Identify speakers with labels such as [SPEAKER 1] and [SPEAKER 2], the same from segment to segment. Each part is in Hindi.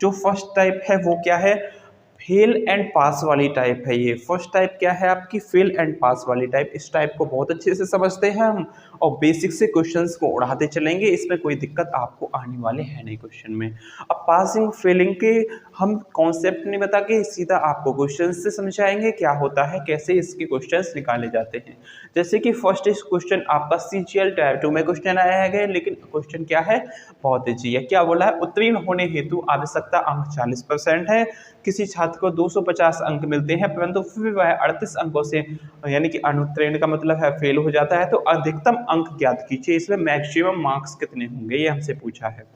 [SPEAKER 1] जो फर्स्ट टाइप है वो क्या है, फेल एंड पास वाली टाइप है। ये फर्स्ट टाइप क्या है आपकी, फेल एंड पास वाली टाइप। इस टाइप को बहुत अच्छे से समझते हैं हम और बेसिक से क्वेश्चंस को उड़ाते चलेंगे, इसमें कोई दिक्कत आपको आने वाले है नहीं क्वेश्चन में। अब पासिंग फेलिंग के हम कॉन्सेप्ट नहीं बता के सीधा आपको क्वेश्चन से समझाएंगे क्या होता है, कैसे इसके क्वेश्चंस निकाले जाते हैं। जैसे कि फर्स्ट इस क्वेश्चन आपका CGL टाइप 2 में क्वेश्चन आया है, लेकिन क्वेश्चन क्या है, बहुत ईजी है। क्या बोला है, उत्तीर्ण होने हेतु आवश्यकता अंक 40% है। किसी छात्र को 250 अंक मिलते हैं परंतु फिर वह 38 अंकों से यानी कि अनुत्तीर्ण का मतलब है फेल हो जाता है, तो अधिकतम अंक ज्ञात कीजिए, इसमें मैक्सिमम मार्क्स कितने होंगे, ये हमसे पूछा है।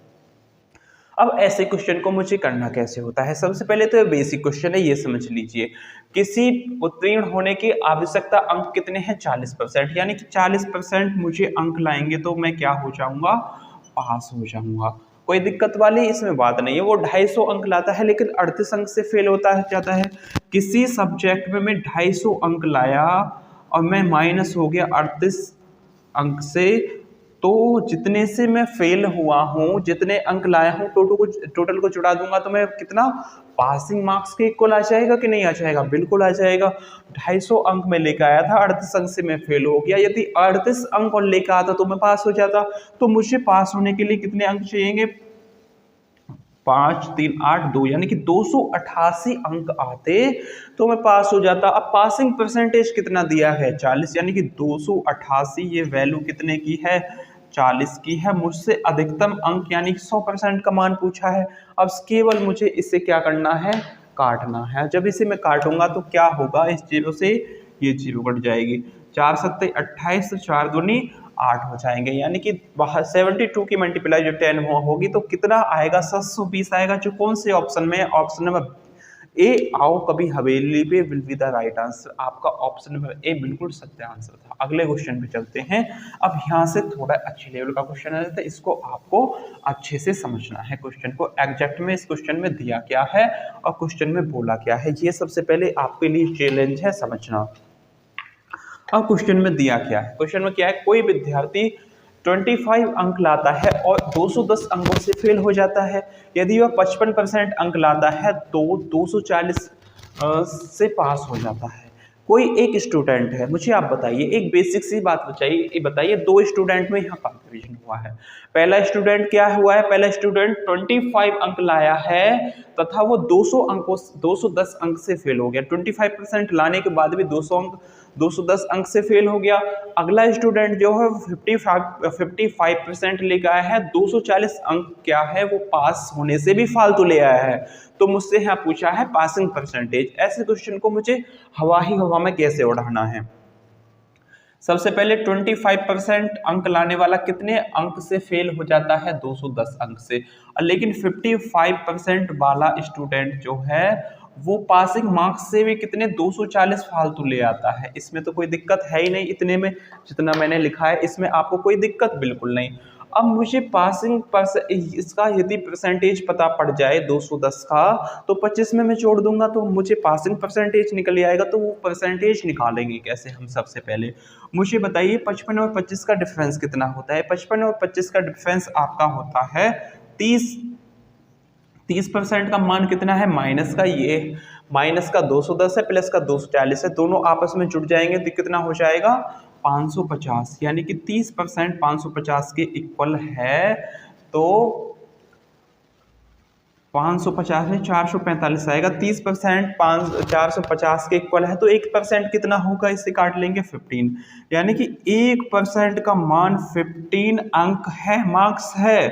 [SPEAKER 1] अब ऐसे क्वेश्चन को मुझे करना कैसे होता है, सबसे पहले तो बेसिक क्वेश्चन है, ये समझ लीजिए। किसी उत्तीर्ण होने की आवश्यकता अंक कितने हैं, 40%, यानी कि 40% मुझे अंक लाएंगे तो मैं क्या हो जाऊंगा, पास हो जाऊंगा। कोई दिक्कत वाली इसमें बात नहीं है। वो 250 अंक लाता है लेकिन 38 अंक से फेल होता है, जाता है। किसी सब्जेक्ट में मैं 250 अंक लाया और मैं माइनस हो गया 38 अंक से, तो जितने से मैं फेल हुआ हूँ, जितने अंक लाया हूँ, टोटल को जुड़ा दूंगा तो मैं कितना, पासिंग मार्क्स के इक्वल आ जाएगा कि नहीं आ जाएगा, बिल्कुल आ जाएगा। 250 अंक में लेकर आया था, 38 अंक से मैं फेल हो गया, यदि 38 अंक और लेकर आता तो मैं पास हो जाता। तो मुझे पास होने के लिए कितने अंक चाहिए, 5 3 8 2, यानी कि 288 अंक आते तो मैं पास हो जाता। अब पासिंग परसेंटेज कितना दिया है, 40, यानी कि 288, ये वैल्यू कितने की है, 40 की है। मुझसे अधिकतम अंक यानी कि 100% का मान पूछा है। अब केवल मुझे इसे क्या करना है, काटना है। जब इसे मैं काटूंगा तो क्या होगा, इस जीरो से ये जीरो कट जाएगी, 4 सत्ते 28, 4 दूनी 8 हो जाएंगे, यानी कि 72 की मल्टीप्लाई जब 10 होगी तो कितना आएगा, 720 आएगा। जो कौन से ऑप्शन में, ऑप्शन नंबर ए, आओ कभी हवेली पे, will be the right answer. आपका ऑप्शन नंबर ए बिल्कुल सत्य आंसर था। अगले क्वेश्चन पे चलते हैं। अब यहाँ से थोड़ा अच्छे लेवल का क्वेश्चन आ जाता है, इसको आपको अच्छे से समझना है। क्वेश्चन को एग्जैक्ट में इस क्वेश्चन में दिया क्या है और क्वेश्चन में बोला क्या है, ये सबसे पहले आपके लिए चैलेंज है समझना। अब क्वेश्चन में दिया क्या है, क्वेश्चन में क्या है, कोई विद्यार्थी 25 अंक लाता है और 210 अंकों से फेल हो जाता है। यदि वह 55% अंक लाता है तो 240 से पास हो जाता है। कोई एक स्टूडेंट है, मुझे आप बताइए, एक बेसिक सी बात बताइए, दो स्टूडेंट में यहाँ कंपैरिजन हुआ है। पहला स्टूडेंट क्या हुआ है, पहला स्टूडेंट 25 अंक लाया है तथा वो 210 अंक से फेल हो गया। 25% लाने के बाद भी 210 अंक से फेल हो गया। अगला स्टूडेंट जो है 55% लेकर आया है, 240 अंक क्या है, वो पास होने से भी फालतू ले आया है। तो मुझसे यहाँ पूछा है पासिंग परसेंटेज। ऐसे क्वेश्चन को मुझे हवा ही हवा में कैसे उड़ाना है। सबसे पहले 25% अंक लाने वाला कितने अंक से फेल हो जाता है, 210 अंक से। लेकिन 55% वाला स्टूडेंट जो है वो पासिंग मार्क्स से भी कितने, 240 फालतू ले आता है। इसमें तो कोई दिक्कत है ही नहीं, इतने में जितना मैंने लिखा है इसमें आपको कोई दिक्कत बिल्कुल नहीं। अब मुझे इसका यदि परसेंटेज पता पड़ जाए 210 का, तो 25 में मैं जोड़ दूंगा तो मुझे पासिंग परसेंटेज निकल आएगा। तो वो परसेंटेज निकालेंगे कैसे हम, सबसे पहले मुझे बताइए 55 और 25 का डिफरेंस कितना होता है। 55 और 25 का डिफरेंस आपका होता है 30% का मान कितना है, माइनस का, ये माइनस का 210 है, प्लस का 240 है, दोनों आपस में जुड़ जाएंगे तो कितना हो जाएगा, 550, यानी कि 30% 550 के इक्वल है। तो 550 में 445 आएगा, 30% 450 के इक्वल है, तो 1% कितना होगा, इससे काट लेंगे 15, यानी कि 1% का मान 15 अंक है, मार्क्स है।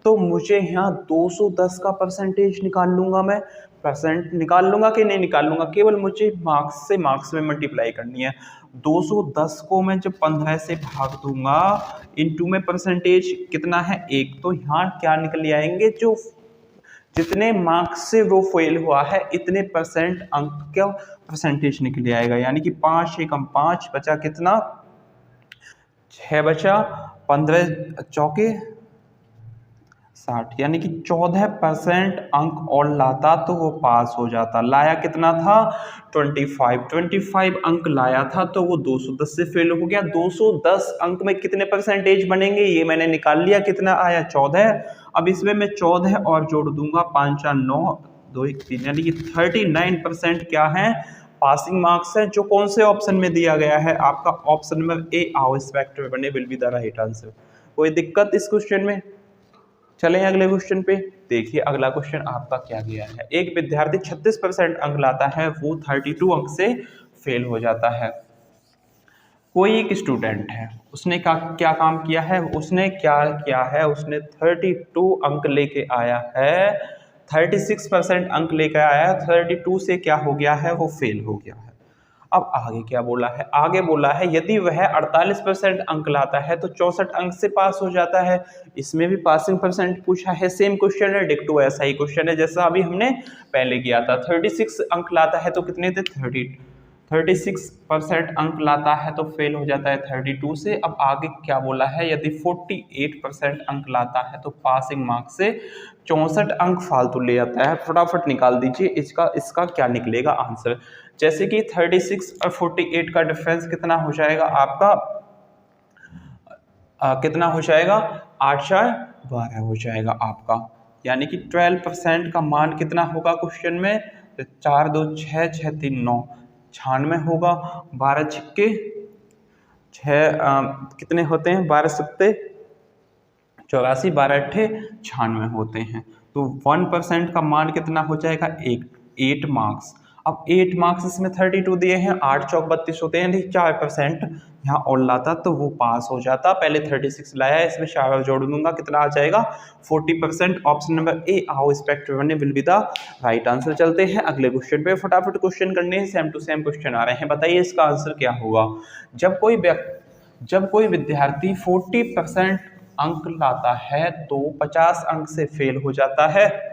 [SPEAKER 1] तो मुझे यहाँ 210 का परसेंटेज निकाल लूंगा, मैं परसेंट निकाल लूंगा कि नहीं निकाल लूंगा, केवल मुझे मार्क्स से मार्क्स में मल्टीप्लाई करनी है। 210 को मैं जब 15 से भाग दूंगा, इनटू में परसेंटेज कितना है 1, तो यहाँ क्या निकल आएंगे, जो जितने मार्क्स से वो फेल हुआ है इतने परसेंट अंक का परसेंटेज निकल आएगा। यानी कि 5 एकम 5 बचा कितना, 6 बचा, 15 चौके 60, यानी कि 14% अंक और लाता तो वो पास हो जाता। लाया कितना था, 25 अंक लाया था तो वो 210 से फेल हो गया। 210 अंक में कितने परसेंटेज बनेंगे, ये मैंने निकाल लिया, कितना आया 14, अब इसमें मैं 14 और जोड़ दूंगा, 5 4 9 2 1 3, यानी कि 39% क्या है पासिंग मार्क्स है, जो कौन से ऑप्शन में दिया गया है आपका ऑप्शन नंबर ए आओ इस फैक्टर बने will be the right answer. कोई दिक्कत इस क्वेश्चन में? चलें अगले क्वेश्चन पे। देखिए अगला क्वेश्चन आपका क्या गया है। एक विद्यार्थी 36% अंक लाता है, वो 32 अंक से फेल हो जाता है। कोई एक स्टूडेंट है, उसने क्या काम किया है, उसने क्या किया है, उसने 32 अंक लेके आया है, 36% अंक लेकर आया है, 32 से क्या हो गया है, वो फेल हो गया है। अब आगे क्या बोला है, आगे बोला है यदि वह 48% अंक लाता है तो 64 अंक से पास हो जाता है। इसमें भी पासिंग परसेंट पूछा है, सेम क्वेश्चन है, डिक्टो ऐसा ही क्वेश्चन है जैसा अभी हमने पहले किया था। 36 अंक लाता है तो कितने थे 36% अंक लाता है तो फेल हो जाता है 32 से। अब आगे क्या बोला है, यदि 48% अंक लाता है तो पासिंग मार्क्स से 64 अंक फालतू ले जाता है। फटाफट निकाल दीजिए इसका क्या निकलेगा आंसर। जैसे कि 36 और 48 का डिफरेंस कितना हो जाएगा आपका, कितना हो जाएगा, 8 4 12 हो जाएगा आपका, यानी कि 12% का मान कितना होगा क्वेश्चन में, 4 2 6 6 3 9 96 होगा। 12 छिक्के 6 कितने होते हैं, 12 सत्ते 84, 12 अट्ठे 96 होते हैं। तो 1% का मान कितना हो जाएगा, 8 मार्क्स। अब 8 मार्क्स इसमें 32 दिए हैं, 8 चौक 32 होते हैं, यदि 4% यहाँ और लाता तो वो पास हो जाता। पहले 36 लाया है, इसमें 4 और जोड़ दूंगा, कितना आ जाएगा 40%। ऑप्शन नंबर ए आओ spectre one will be the right answer. चलते हैं अगले क्वेश्चन पे, फटाफट क्वेश्चन करने हैं, सेम टू सेम क्वेश्चन आ रहे हैं। बताइए इसका आंसर क्या होगा। जब कोई विद्यार्थी 40% अंक लाता है तो 50 अंक से फेल हो जाता है।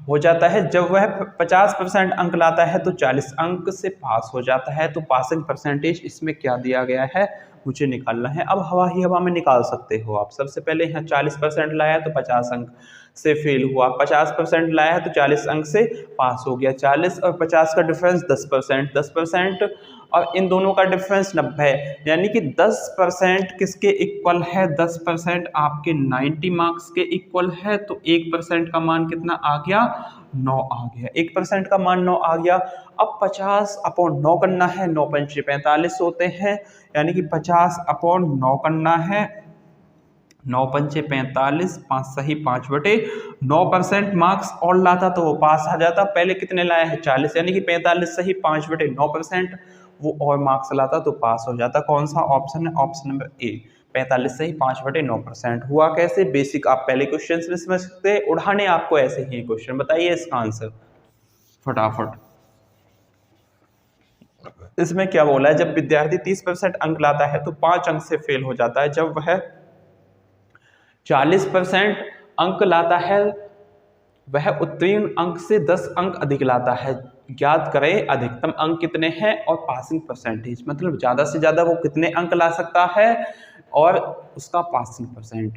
[SPEAKER 1] जब वह 50% अंक लाता है तो 40 अंक से पास हो जाता है। तो पासिंग परसेंटेज इसमें क्या दिया गया है मुझे निकालना है। अब हवा ही हवा में निकाल सकते हो आप। सबसे पहले यहाँ 40% लाया तो 50 अंक से फेल हुआ, 50% लाया है तो 40 अंक से पास हो गया। 40 और 50 का डिफरेंस 10% और इन दोनों का डिफरेंस 90, यानी कि 10% किसके इक्वल है, 10% आपके 90 मार्क्स के इक्वल है। तो 1% का मान कितना आ गया, 9 आ गया। 1% का मान 9 आ गया। अब 50/9 करना है, 9 पंचे 45 होते हैं, यानी कि 50/9 करना है, 9 पंचे 45, 5 सही 5/9%। मार्क्स और लाता तो वो पास आ जाता। पहले कितने लाया है 40, यानी कि 45 सही 5/9%, वो और मार्क्स लाता तो पास हो जाता। कौन सा ऑप्शन है, ऑप्शन नंबर ए 45 सही 5/9%। हुआ कैसे, बेसिक आप पहले क्वेश्चन में समझ सकते हैं, उठाने आपको ऐसे ही क्वेश्चन। बताइए इसका आंसर फटाफट। इसमें क्या बोला है, जब विद्यार्थी 30% अंक लाता है तो 5 अंक से फेल हो जाता है। जब वह 40% अंक लाता है वह उत्तीर्ण अंक से 10 अंक अधिक लाता है। ज्ञात करें अधिकतम अंक कितने हैं और पासिंग परसेंटेज, मतलब ज़्यादा से ज़्यादा वो कितने अंक ला सकता है और उसका पासिंग परसेंट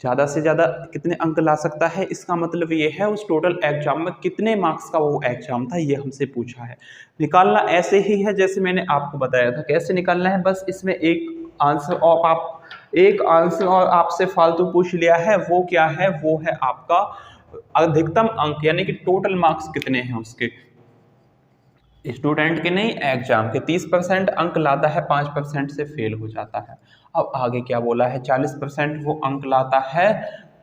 [SPEAKER 1] ज़्यादा से ज़्यादा कितने अंक ला सकता है। इसका मतलब ये है उस टोटल एग्जाम में कितने मार्क्स का वो एग्जाम था, ये हमसे पूछा है। निकालना ऐसे ही है जैसे मैंने आपको बताया था। कैसे निकालना है, बस इसमें एक आंसर और आपसे फालतू पूछ लिया है। वो क्या है, वो है आपका अधिकतम अंक, यानी कि टोटल मार्क्स कितने हैं उसके, स्टूडेंट के नहीं एग्जाम के। 30% अंक लाता है, 5% से फेल हो जाता है। अब आगे क्या बोला है, 40% वो अंक लाता है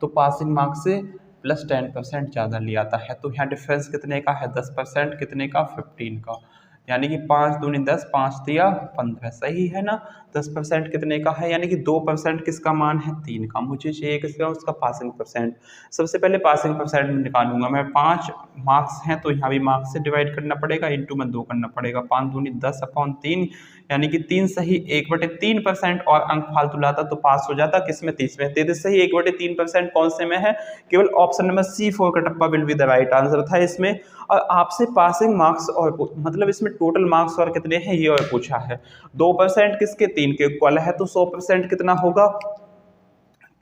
[SPEAKER 1] तो पासिंग मार्क्स से प्लस 10% ज़्यादा ले आता है। तो यहाँ डिफरेंस कितने का है, 10%, कितने का 15 का, यानी कि 5 दूनी 10, 5 दिया 15, सही है ना। 10% कितने का है, यानी कि 2% किसका मान है, 3 का। मुझे चाहिए किसका, उसका पासिंग परसेंट। सबसे पहले पासिंग परसेंट निकालूंगा मैं। 5 मार्क्स हैं तो यहाँ भी मार्क्स से डिवाइड करना पड़ेगा, इंटू में 2 करना पड़ेगा। 5 दूनी 10/3, यानी कि 3 सही 1/3% और अंक फालतू लाता तो पास हो जाता। किसमें, 30 में। 33 सही 1/3% कौन से में है, केवल ऑप्शन नंबर C4 का टप्पा will be the right answer था इसमें। और आपसे पासिंग मार्क्स और मतलब इसमें टोटल मार्क्स और कितने हैं ये और पूछा है। 2% किसके, 3 के इक्वल है, तो 100% कितना होगा,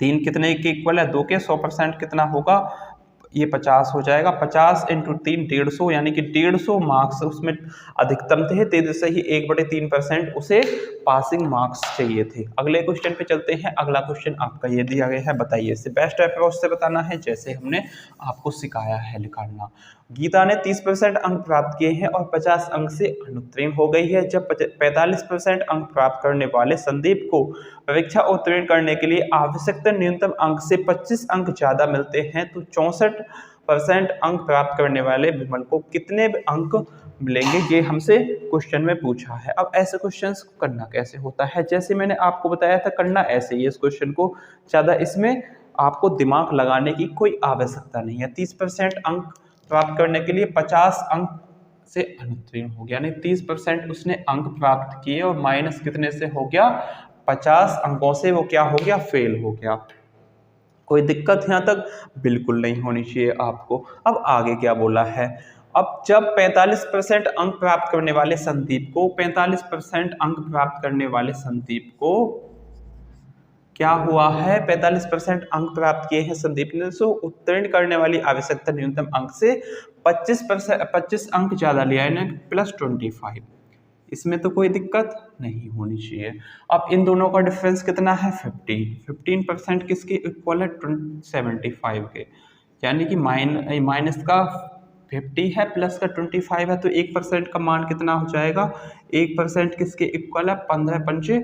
[SPEAKER 1] 3 कितने के इक्वल है, 2 के, 100% कितना होगा, ये 50 हो जाएगा, 50 इंटू 3 150, यानी कि 150 मार्क्स उसमें अधिकतम थे, तेज से ही 1/3% उसे पासिंग मार्क्स चाहिए थे। अगले क्वेश्चन पे चलते हैं। अगला क्वेश्चन आपका ये दिया गया है, बताइए इसे बेस्ट अप्रोच से बताना है जैसे हमने आपको सिखाया है निकालना। गीता ने 30% अंक प्राप्त किए हैं और 50 अंक से अनुत्तीर्ण हो गई है। जब 45% अंक प्राप्त करने वाले संदीप को परीक्षा उत्तीर्ण करने के लिए आवश्यकता न्यूनतम अंक से 25 अंक ज्यादा मिलते हैं तो 64% अंक प्राप्त करने वाले विमल को कितने अंक मिलेंगे, ये हमसे क्वेश्चन में पूछा है। अब ऐसे क्वेश्चंस को करना कैसे होता है, जैसे मैंने आपको बताया था करना ऐसे ही। इस क्वेश्चन को ज़्यादा इसमें आपको दिमाग लगाने की कोई आवश्यकता नहीं है। 30% अंक प्राप्त करने के लिए 50 अंक से अनुत्तीर्ण हो गया, यानी 30% उसने अंक प्राप्त किए और माइनस कितने से हो गया, 50 अंकों से वो क्या हो गया, फेल हो गया। कोई दिक्कत यहाँ तक बिल्कुल नहीं होनी चाहिए आपको। अब आगे क्या बोला है, अब जब 45% अंक प्राप्त करने वाले संदीप को 45% अंक प्राप्त करने वाले संदीप को क्या हुआ है, 45% अंक प्राप्त किए हैं संदीप ने, सो उत्तीर्ण करने वाली आवश्यकता न्यूनतम अंक से 25 अंक ज्यादा लिया है, प्लस 25। इसमें तो कोई दिक्कत नहीं होनी चाहिए। अब इन दोनों का डिफरेंस कितना है, 15% किसके इक्वल है, 75 के, यानी कि माइनस का 50 है प्लस का 25 है, तो 1% का मान कितना हो जाएगा, 1% किसके इक्वल है, 15×5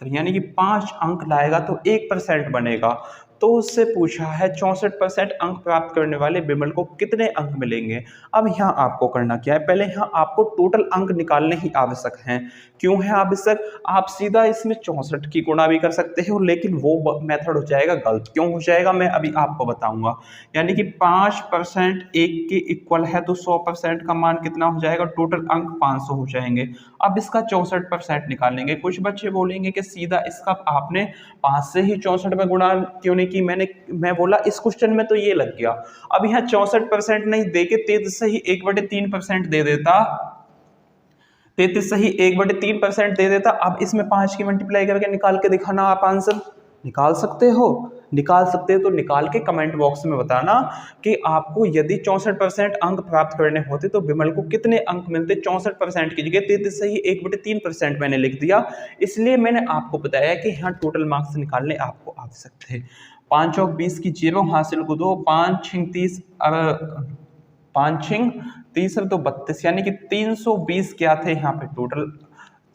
[SPEAKER 1] यानी कि 5 अंक लाएगा तो 1% बनेगा। तो उससे पूछा है 64% अंक प्राप्त करने वाले विमल को कितने अंक मिलेंगे। अब यहाँ आपको करना क्या है, पहले यहाँ आपको टोटल अंक निकालने ही आवश्यक हैं। क्यों है आवश्यक, आप सीधा इसमें 64 की गुणा भी कर सकते हो, लेकिन वो मेथड हो जाएगा गलत। क्यों हो जाएगा, मैं अभी आपको बताऊंगा। यानी कि 5% 1 के इक्वल है तो 100% का मान कितना हो जाएगा, टोटल अंक 500 हो जाएंगे। अब इसका 64% निकालेंगे। कुछ बच्चे बोलेंगे कि सीधा इसका आपने 5 से ही 64 में गुणा क्यों नहीं की, मैं बोला इस क्वेश्चन में तो ये लग गया। अब यहाँ 64% नहीं दे के 33 से ही 1/3% दे देता, 33 से ही 1/3% दे देता। अब इसमें 5 की मल्टीप्लाई करके निकाल के दिखाना, आप आंसर निकाल सकते हो। निकाल सकते हो तो निकाल के कमेंट बॉक्स में बताना कि आपको यदि 64% अंक प्राप्त करने होते तो विमल को कितने अंक मिलते। 64% की जगह 33 से ही 1/3% मैंने लिख दिया, इसलिए मैंने आपको बताया कि यहाँ टोटल मार्क्स निकालने आपको आवश्यक थे। 5 और 20 की 0 हासिल को दो, 5 छिंग 30 5 छिंग 30 तो 32, यानी कि 320 क्या थे यहाँ पे, टोटल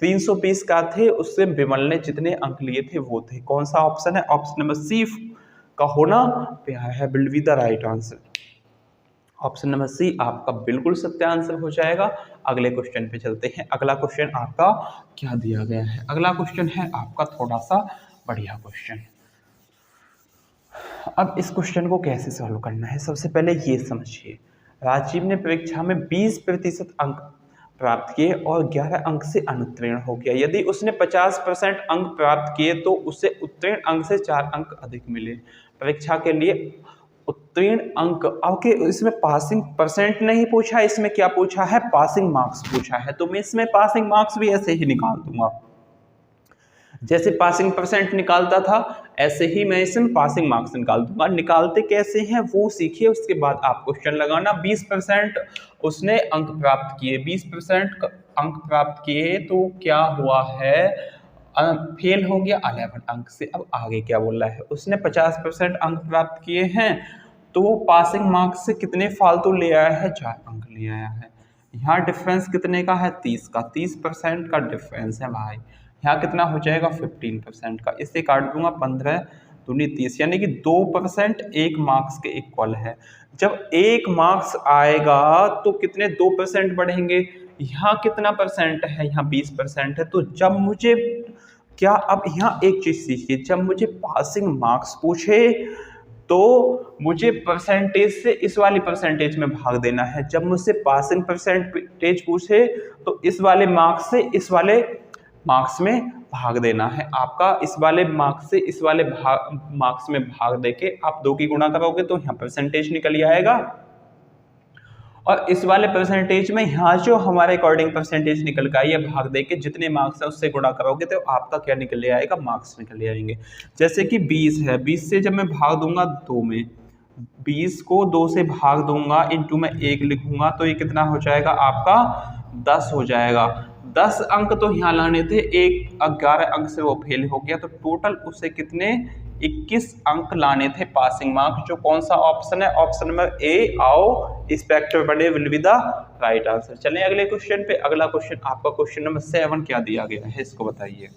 [SPEAKER 1] 320 का थे। उससे विमल ने जितने अंक लिए थे वो थे। कौन सा ऑप्शन है, ऑप्शन नंबर सी का होना पे है will be the right answer. Option number C आपका बिल्कुल सत्य आंसर हो जाएगा। अगले क्वेश्चन पे चलते हैं। अगला क्वेश्चन आपका क्या दिया गया है, अगला क्वेश्चन है आपका थोड़ा सा बढ़िया क्वेश्चन। अब इस क्वेश्चन को कैसे सॉल्व करना है, सबसे पहले ये समझिए। राजीव ने परीक्षा में 20% अंक प्राप्त किए और 11 अंक से अनुत्तीर्ण हो गया। यदि उसने 50% अंक प्राप्त किए तो उसे उत्तीर्ण अंक से 4 अंक अधिक मिले। परीक्षा के लिए उत्तीर्ण अंक, ओके, इसमें पासिंग परसेंट नहीं पूछा, इसमें क्या पूछा है, पासिंग मार्क्स पूछा है। तो मैं इसमें पासिंग मार्क्स भी ऐसे ही निकाल दूंगा, जैसे पासिंग परसेंट निकालता था ऐसे ही मैं इसमें पासिंग मार्क्स निकाल दूंगा। निकालते कैसे हैं वो सीखिए, उसके बाद आप क्वेश्चन लगाना। 20% उसने अंक प्राप्त किए, 20% अंक प्राप्त किए तो क्या हुआ है, फेल हो गया 11 अंक से। अब आगे क्या बोल रहा है, उसने 50% अंक प्राप्त किए हैं तो वो पासिंग मार्क्स से कितने फालतू ले आया है, 4 अंक ले आया है। यहाँ डिफरेंस कितने का है, 30 का, 30% का डिफरेंस है भाई। यहाँ कितना हो जाएगा, 15% का। इसे काट दूंगा, 15 दूनी 30, यानी कि 2% 1 मार्क्स के इक्वल है। जब 1 मार्क्स आएगा तो कितने 2% बढ़ेंगे। यहाँ कितना परसेंट है, यहाँ 20% है। तो जब मुझे क्या, अब यहाँ एक चीज सीखिए, जब मुझे पासिंग मार्क्स पूछे तो मुझे परसेंटेज से इस वाली परसेंटेज में भाग देना है। जब मुझसे पासिंग परसेंटेज पूछे तो इस वाले मार्क्स से इस वाले मार्क्स में भाग देना है। आपका इस वाले मार्क्स से इस वाले मार्क्स में भाग देके आप 2 की गुणा करोगे तो यहाँ परसेंटेज निकल आएगा, और इस वाले परसेंटेज में यहाँ जो हमारे अकॉर्डिंग परसेंटेज निकल के आई है, भाग देके जितने मार्क्स है उससे गुणा करोगे तो आपका क्या निकल आएगा, मार्क्स निकल आएंगे। जैसे कि 20 है, 20 से जब मैं भाग दूंगा 2 में 20 को 2 से भाग दूंगा, इंटू में 1 लिखूंगा, तो ये कितना हो जाएगा आपका 10 हो जाएगा। 10 अंक तो यहाँ लाने थे, 11 अंक से वो फेल हो गया, तो टोटल उसे कितने 21 अंक लाने थे पासिंग मार्क्स। जो कौन सा ऑप्शन है, ऑप्शन नंबर ए, आओ इंस्पेक्टर बने will be the right answer. चलें अगले क्वेश्चन पे। अगला क्वेश्चन आपका क्वेश्चन नंबर 7 क्या दिया गया है, इसको बताइए।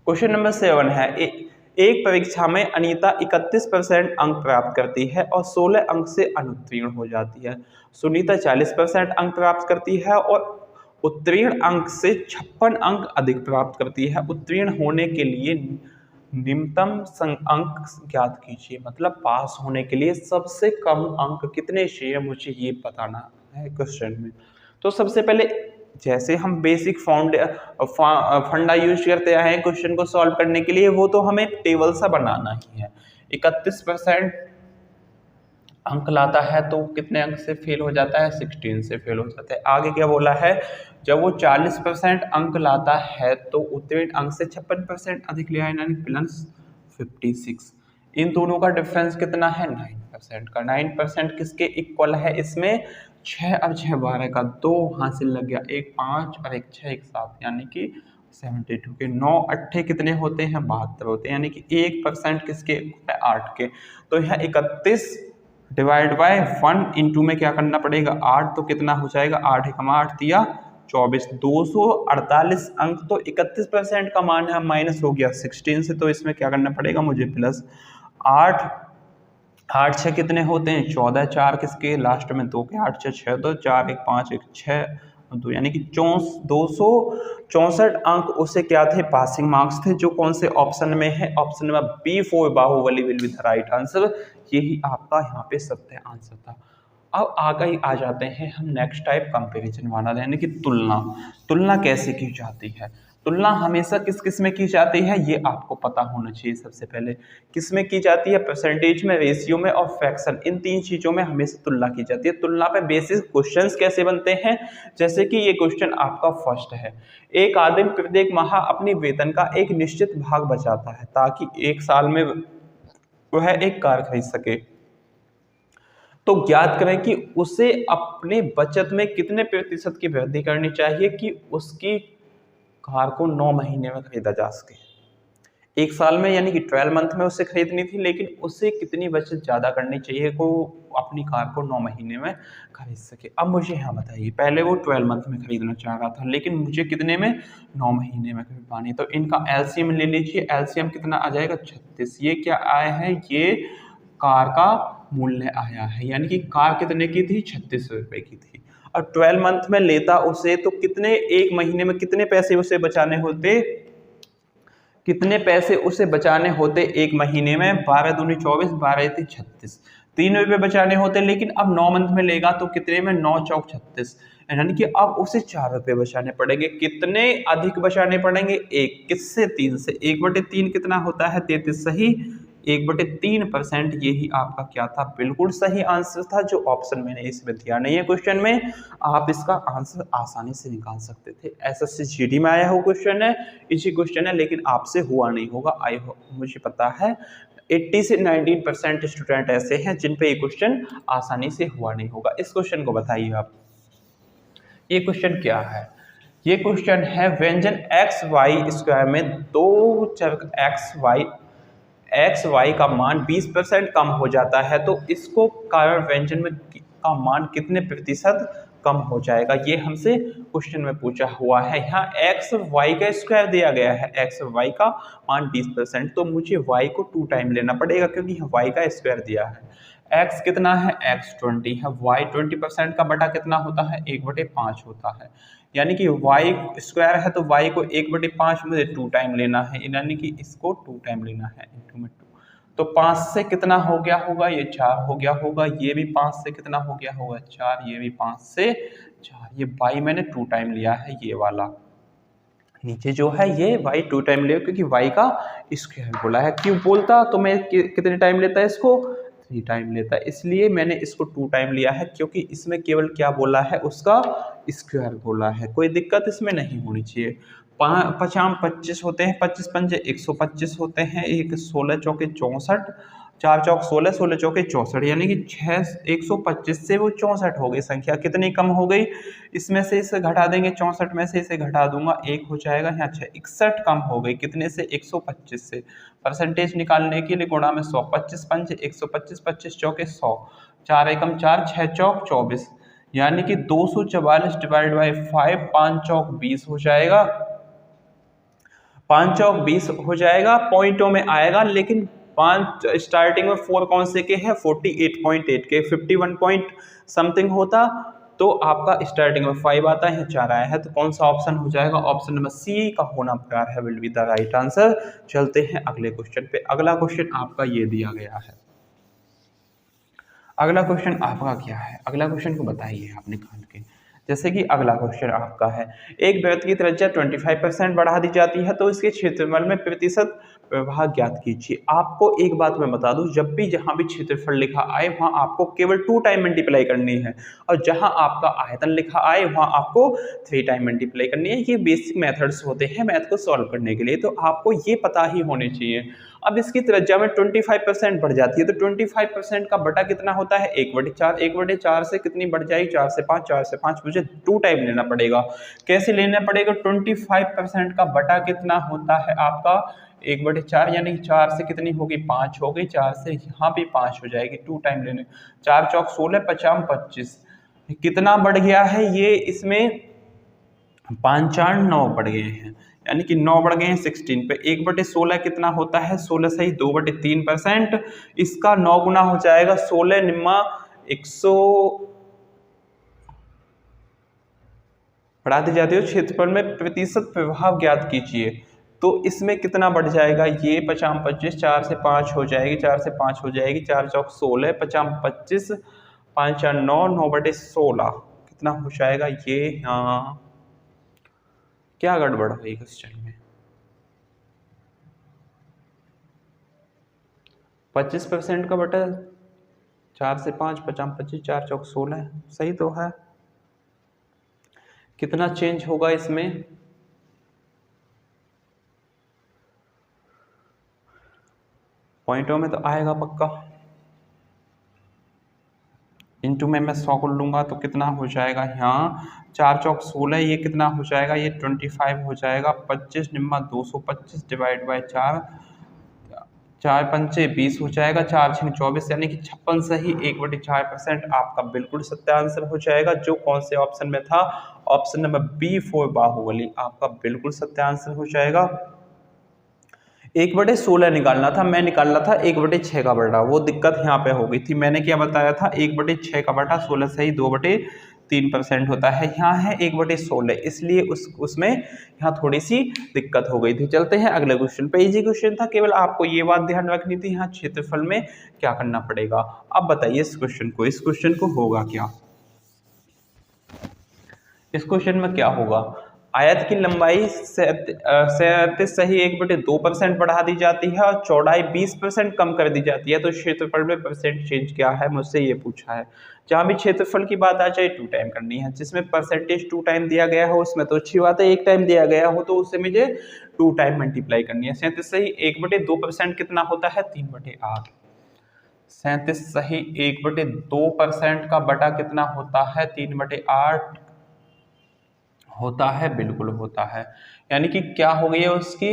[SPEAKER 1] क्वेश्चन नंबर 7 है, एक परीक्षा में अनीता 31% अंक प्राप्त करती है और 16 अंक से अनुत्तीर्ण हो जाती है। सुनीता 40% अंक प्राप्त करती है और उत्तीर्ण अंक से 56 अंक अधिक प्राप्त करती है। उत्तीर्ण होने के लिए निम्नतम अंक ज्ञात कीजिए। मतलब पास होने के लिए सबसे कम अंक कितने चाहिए, मुझे ये बताना है क्वेश्चन में। तो सबसे पहले जैसे हम बेसिक फंडा यूज करते हैं क्वेश्चन को सॉल्व करने के लिए, वो तो हमें टेबल सा बनाना ही है। 31% अंक लाता है तो कितने अंक से फेल हो जाता है, 16 से फेल हो जाता है। आगे क्या बोला है, जब वो 40% अंक लाता है तो उत्तीर्ण अंक से 56% अधिक ले आए, यानी प्लस 56। इन दोनों का डिफरेंस कितना है, 9% का। 9% किसके इक्वल है, इसमें 6 अब 6 12 का 2 हासिल लग गया, एक 5 और एक 6 एक साथ, यानी कि 72 के 9 अट्ठे कितने होते हैं, 72 होते हैं, यानी कि 1% किसके, 8 के। तो यहाँ 31 डिवाइड बाय 1 इंटू में क्या करना पड़ेगा, 8, तो कितना हो जाएगा, 8 एकम 8 दिया 24, 248 अंक। तो 31% का मान है, माइनस हो गया 16 से, तो इसमें क्या करना पड़ेगा मुझे, प्लस 8 8 6 कितने होते हैं, 14, 4 किसके लास्ट में 2 के, 8 6 6 2 4 1 5 1 6 2, यानी कि 264 अंक उसे क्या थे, पासिंग मार्क्स थे। जो कौन से ऑप्शन में है, option number B 4 Baahubali will be the right answer. यही आपका यहाँ पे सत्य आंसर था। अब आगे आ जाते हैं हम नेक्स्ट टाइप कंपैरिजन वाला, यानी कि तुलना। तुलना कैसे की जाती है, तुलना हमेशा किस किस में की जाती है, ये आपको पता होना चाहिए। सबसे पहले किस में की जाती है, परसेंटेज में, रेशियो में और फ्रैक्शन, इन 3 चीजों में हमेशा तुलना की जाती है। तुलना पे बेसिस क्वेश्चंस कैसे बनते हैं, जैसे कि ये क्वेश्चन आपका फर्स्ट है, एक आदमी प्रत्येक माह अपनी वेतन का एक निश्चित भाग बचाता है ताकि एक साल में वह एक कार खरीद सके। तो ज्ञात करें कि उसे अपने बचत में कितने प्रतिशत की वृद्धि करनी चाहिए कि उसकी कार को 9 महीने में खरीदा जा सके। एक साल में यानी कि 12 मंथ में उसे खरीदनी थी, लेकिन उसे कितनी बचत ज़्यादा करनी चाहिए को अपनी कार को 9 महीने में खरीद सके। अब मुझे यहाँ बताइए, पहले वो 12 मंथ में खरीदना चाह रहा था, लेकिन मुझे कितने में, 9 महीने में खरीदवानी। तो इनका एलसीएम ले लीजिए, एलसीएम कितना आ जाएगा, 36। ये क्या आया है, ये कार का मूल्य आया है, यानी कि कार कितने की थी, 36 रुपए की थी। और 12 मंथ में लेता उसे तो कितने, एक महीने में कितने पैसे उसे बचाने होते, कितने पैसे उसे बचाने होते एक महीने में, 12 दूनी 24, 12 थी 36, 3 रुपये बचाने होते। लेकिन अब 9 मंथ में लेगा तो कितने में, 9 चौक 36, यानी कि अब उसे 4 रुपये बचाने पड़ेंगे। कितने अधिक बचाने पड़ेंगे, एक, किससे, 3 से। 1/3 कितना होता है, 33, सही, 1/3%। यही आपका क्या था, बिल्कुल सही आंसर था, जो ऑप्शन मैंने इसमें दिया नहीं है क्वेश्चन में। आप इसका आंसर आसानी से निकाल सकते थे। एसएससी जीडी में आया हुआ क्वेश्चन है, इसी क्वेश्चन है, लेकिन आपसे हुआ नहीं होगा, मुझे पता है। 80 से 19% स्टूडेंट ऐसे हैं जिन पे ये क्वेश्चन आसानी से हुआ नहीं होगा। इस क्वेश्चन को बताइए आप, ये क्वेश्चन क्या है, ये क्वेश्चन है व्यंजन एक्स वाई स्क्वायर में दो चर एक्स वाई का मान 20% कम हो जाता है, तो इसको कारण व्यंजन में का मान कितने प्रतिशत कम हो जाएगा, ये हमसे क्वेश्चन में पूछा हुआ है। यहाँ एक्स वाई का स्क्वायर दिया गया है, एक्स वाई का मान 20%, तो मुझे वाई को 2 टाइम लेना पड़ेगा क्योंकि यहाँ वाई का स्क्वायर दिया है। एक्स कितना है, एक्स 20 है, वाई 20% का बटा कितना होता है, 1/5 होता है, यानी कि वाई स्क्वायर है तो वाई को 1/5 मुझे 2 टाइम लेना है, यानी कि इसको 2 टाइम लेना है, इंटू में 2। तो 5 से कितना हो गया होगा, ये 4 हो गया होगा, ये भी 5 से कितना हो गया होगा, 4, ये भी 5 से 4, ये वाई मैंने 2 टाइम लिया है, ये वाला नीचे जो है ये वाई 2 टाइम लिया क्योंकि वाई का स्क्वायर बोला है। क्यों बोलता तो मैं कितने टाइम लेता है इसको, 3 टाइम लेता है, इसलिए मैंने इसको 2 टाइम लिया है क्योंकि इसमें केवल क्या बोला है, उसका स्क्वायर बोला है। कोई दिक्कत इसमें नहीं होनी चाहिए। पचाम 25 होते हैं, 25 पंजे 125 होते हैं, एक 16 चौके 64, 4 चौक 16, 16 चौके 64, यानी कि 125 से वो 64 हो गई संख्या। कितनी कम हो गई? इसमें से इसे घटा देंगे, 64 में से इसे घटा दूंगा, 1 हो जाएगा यहाँ 6, 61 कम हो गई। कितने से? 125 से। परसेंटेज निकालने के लिए गुणा में 100, 25 पंजे 125, 25 चौके 100, 4 एकम 4, 6 चौक 24, यानी कि 244 डिवाइड बाई 5, 5 चौक 20 हो जाएगा, 5 चौक 20 हो जाएगा, पॉइंटों में आएगा, लेकिन 5 स्टार्टिंग में 4 कौन से के हैं? 48.8 के, 51 पॉइंट समथिंग होता तो आपका स्टार्टिंग में 5 आता है, 4 आया है, तो कौन सा ऑप्शन हो जाएगा? ऑप्शन नंबर सी का होना प्यार है will be the right answer. चलते हैं अगले क्वेश्चन पे। अगला क्वेश्चन आपका ये दिया गया है। अगला क्वेश्चन आपका क्या है? अगला क्वेश्चन को बताइए आप निकाल के। जैसे कि अगला क्वेश्चन आपका है, एक वृत्त की त्रिज्या 25% बढ़ा दी जाती है तो इसके क्षेत्रफल में प्रतिशत प्रवाह ज्ञात कीजिए। आपको एक बात मैं बता दूं, जब भी जहां भी क्षेत्रफल लिखा आए वहां आपको केवल 2 टाइम मल्टीप्लाई करनी है, और जहां आपका आयतन लिखा आए वहां आपको 3 टाइम मल्टीप्लाई करनी है। ये बेसिक मेथड्स होते हैं मैथ को सॉल्व करने के लिए, तो आपको ये पता ही होने चाहिए। अब इसकी त्रिज्या में 25% बढ़ जाती है, तो 25% का बटा कितना होता है? 1/4। 1/4 से कितनी बढ़ जाएगी? 4 से 5, 4 से 5 मुझे 2 टाइम लेना पड़ेगा। कैसे लेना पड़ेगा? 25% का बटा कितना होता है आपका? 1/4, यानी 4 से कितनी होगी? 5 हो गई, 4 से यहाँ भी 5 हो जाएगी, 2 टाइम लेने। 4 चौक 16, 50 25, कितना बढ़ गया है ये? इसमें 5 4 9 बढ़ गए हैं, यानी कि 9 बढ़ गए हैं 16 पे। 1/16 कितना होता है? 16 सही 2/3%, इसका 9 गुना हो जाएगा 16 निम्मा 100 बढ़ा दी जाती है। क्षेत्रफल में प्रतिशत प्रभाव ज्ञात कीजिए, तो इसमें कितना बढ़ जाएगा? ये 50 25, 4 से 5 हो जाएगी, 4 से 5 हो जाएगी, 4 चौक 16, 50 25, 5 4 9, 9/16 कितना हो जाएगा ये? हाँ, क्या गड़बड़ हुई क्वेश्चन में? 25% का बटा 4 से 5, 50 25, 4 चौक 16, सही तो है। कितना चेंज होगा इसमें? पॉइंटों में तो आएगा पक्का। इनटू में मैं 100 कर लूंगा तो कितना हो जाएगा? यहाँ 4 चौक 16, ये कितना हो जाएगा? ये 25 हो जाएगा। 25 निम्मा 225 डिवाइड बाय 4, 4 पंचे 20 हो जाएगा, 4 6 24, यानी कि 56 सही 1/4% आपका बिल्कुल सत्य आंसर हो जाएगा। जो कौन से ऑप्शन में था? ऑप्शन नंबर बी 4 बाहुबली आपका बिल्कुल सत्य आंसर हो जाएगा। 1/16 निकालना था, मैं निकालना था 1/6 का बटा, वो दिक्कत यहाँ पे हो गई थी। मैंने क्या बताया था? 1/6 का बटा 16 सही 2/3% होता है, यहाँ है 1/16, इसलिए उसमें यहाँ थोड़ी सी दिक्कत हो गई थी। चलते हैं अगले क्वेश्चन पे। इजी क्वेश्चन था, केवल आपको ये बात ध्यान रखनी थी यहाँ क्षेत्रफल में क्या करना पड़ेगा। अब बताइए इस क्वेश्चन को होगा क्या? इस क्वेश्चन में क्या होगा? आयत की लंबाई 37 सही 1/2% बढ़ा दी जाती है और चौड़ाई 20% कम कर दी जाती है, तो क्षेत्रफल में परसेंट चेंज क्या है? मुझसे ये पूछा है। जहां भी क्षेत्रफल की बात आ जाए 2 टाइम करनी है, जिसमें परसेंटेज 2 टाइम दिया गया हो उसमें तो अच्छी बात है, 1 टाइम दिया गया हो तो उससे मुझे 2 टाइम मल्टीप्लाई करनी है। 37 सही 1/2% कितना होता है? 3/8। 37 सही 1/2% का बटा कितना होता है? 3/8 होता है, बिल्कुल होता है। यानी कि क्या हो गई है उसकी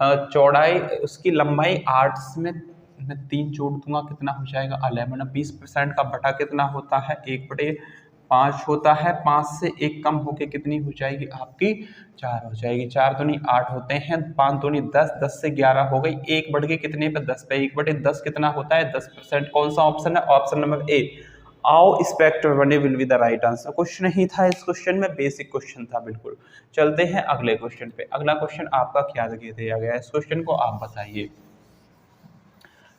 [SPEAKER 1] चौड़ाई, उसकी लंबाई 8 में मैं 3 जोड़ दूंगा, कितना हो जाएगा? 11। 20% का बटा कितना होता है? 1/5 होता है। 5 से 1 कम होके कितनी हो जाएगी आपकी? 4 हो जाएगी। 4 दूनी 8 होते हैं, 5 दूनी 10, 10 से 11 हो गई, 1 बढ़ के कितने पे? 10 पे। 1/10 कितना होता है? 10%। कौन सा ऑप्शन है? ऑप्शन नंबर ए, आओ स्पेक्टर बने will be the right answer. कुछ नहीं था इस क्वेश्चन में, बेसिक क्वेश्चन था बिल्कुल। चलते हैं अगले क्वेश्चन पे। अगला क्वेश्चन आपका क्या दिया गया है? इस क्वेश्चन को आप बताइए